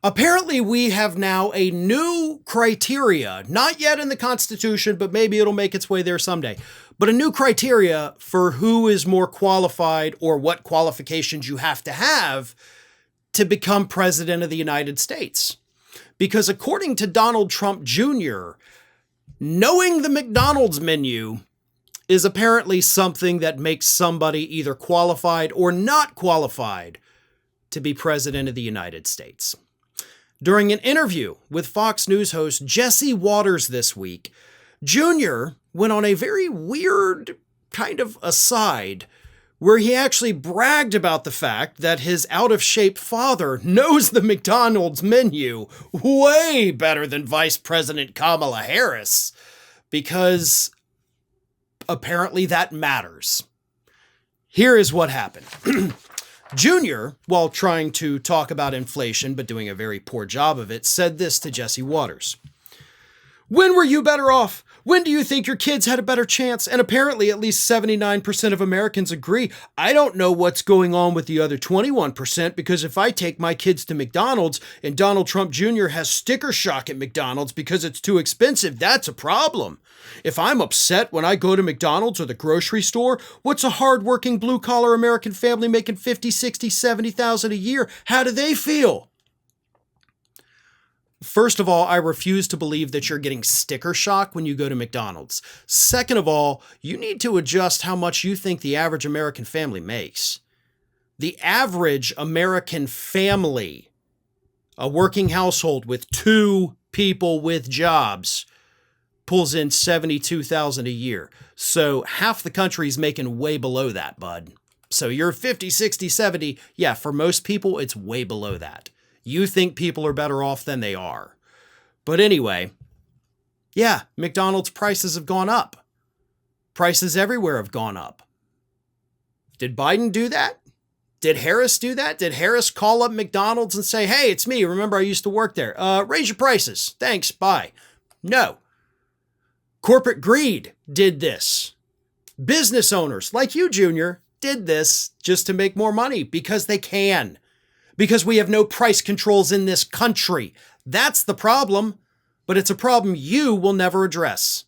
Apparently, we have now a new criteria, not yet in the Constitution, but maybe it'll make its way there someday, but a new criteria for who is more qualified or what qualifications you have to become president of the United States. Because according to Donald Trump Jr., knowing the McDonald's menu is apparently something that makes somebody either qualified or not qualified to be president of the United States. During an interview with Fox News host Jesse Waters this week, Jr. went on a very weird kind of aside where he actually bragged about the fact that his out-of-shape father knows the McDonald's menu way better than Vice President Kamala Harris, because apparently that matters. Here is what happened. Junior, while trying to talk about inflation but doing a very poor job of it, said this to Jesse Waters. "When were you better off? When do you think your kids had a better chance?" And apparently at least 79% of Americans agree. I don't know what's going on with the other 21%, because if I take my kids to McDonald's and Donald Trump Jr. has sticker shock at McDonald's because it's too expensive, that's a problem. If I'm upset when I go to McDonald's or the grocery store, what's a hardworking blue-collar American family making $50,000, $60,000, $70,000 a year? How do they feel? First of all, I refuse to believe that you're getting sticker shock when you go to McDonald's. Second of all, you need to adjust how much you think the average American family makes. The average American family, a working household with 2 people with jobs, pulls in $72,000 a year. So half the country's making way below that, bud. So you're 50, 60, 70. Yeah, for most people, it's way below that. You think people are better off than they are. But anyway, yeah, McDonald's prices have gone up. Prices everywhere have gone up. Did Biden do that? Did Harris do that? Did Harris call up McDonald's and say, "Hey, it's me. Remember, I used to work there. Raise your prices. Thanks. Bye." No. Corporate greed did this. Business owners like you, Junior, did this just to make more money because they can. Because we have no price controls in this country. That's the problem, but it's a problem you will never address.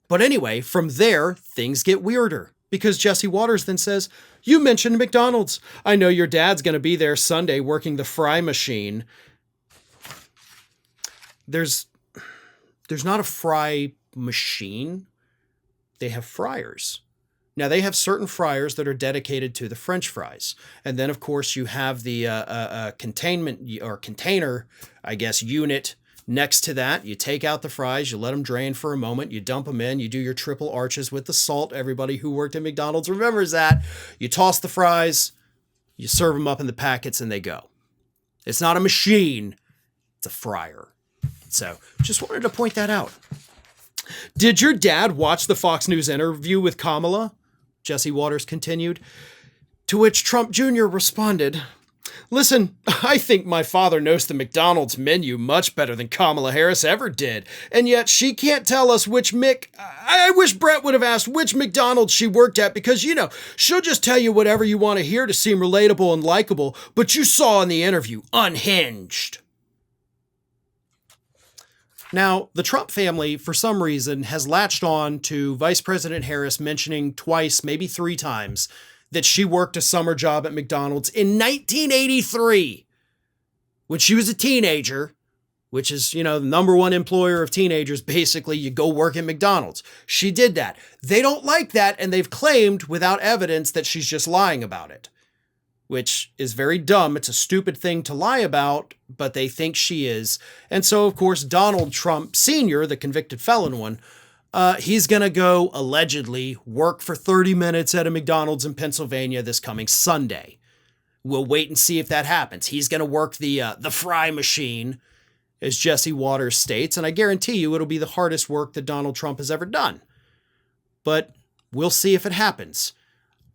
But anyway, from there, things get weirder, because Jesse Waters then says, "You mentioned McDonald's. I know your dad's going to be there Sunday working the fry machine." There's not a fry machine. They have fryers. Now, they have certain fryers that are dedicated to the French fries. And then, of course, you have the containment or container, I guess, unit next to that. You take out the fries, you let them drain for a moment, you dump them in, you do your triple arches with the salt. Everybody who worked at McDonald's remembers that. You toss the fries, you serve them up in the packets, and they go. It's not a machine, it's a fryer. So, just wanted to point that out. "Did your dad watch the Fox News interview with Kamala?" Jesse Waters continued, to which Trump Jr. responded, "Listen, I think my father knows the McDonald's menu much better than Kamala Harris ever did, and yet she can't tell us which I wish Brett would have asked which McDonald's she worked at, because, she'll just tell you whatever you want to hear to seem relatable and likable, but you saw in the interview, unhinged." Now, the Trump family, for some reason, has latched on to Vice President Harris mentioning twice, maybe 3 times, that she worked a summer job at McDonald's in 1983, when she was a teenager, which is, the number one employer of teenagers. Basically, you go work at McDonald's. She did that. They don't like that, and they've claimed without evidence that she's just lying about it, which is very dumb. It's a stupid thing to lie about, but they think she is. And so, of course, Donald Trump Sr., the convicted felon one, he's going to go, allegedly, work for 30 minutes at a McDonald's in Pennsylvania this coming Sunday. We'll wait and see if that happens. He's going to work the fry machine, as Jesse Waters states, and I guarantee you it'll be the hardest work that Donald Trump has ever done. But we'll see if it happens.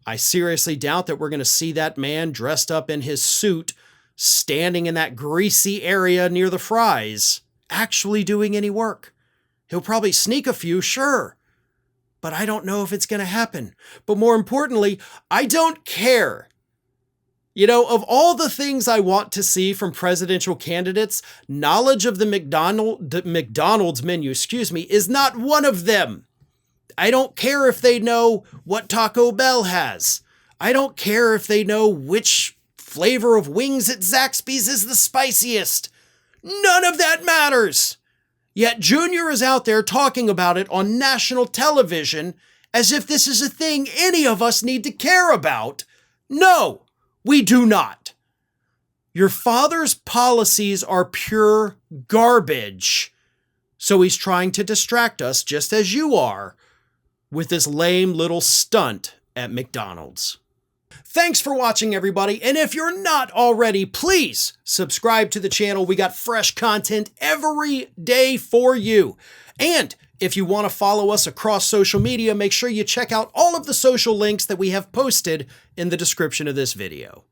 I seriously doubt that we're going to see that man dressed up in his suit, standing in that greasy area near the fries, actually doing any work. He'll probably sneak a few, sure, but I don't know if it's going to happen. But more importantly, I don't care You know, of all the things I want to see from presidential candidates, knowledge of the McDonald's menu, is not one of them. I don't care if they know what Taco Bell has. I don't care if they know which flavor of wings at Zaxby's is the spiciest. None of that matters. Yet Junior is out there talking about it on national television as if this is a thing any of us need to care about. No, we do not. Your father's policies are pure garbage. So he's trying to distract us, just as you are, with this lame little stunt at McDonald's. Thanks for watching, everybody. And if you're not already, please subscribe to the channel. We got fresh content every day for you. And if you want to follow us across social media, make sure you check out all of the social links that we have posted in the description of this video.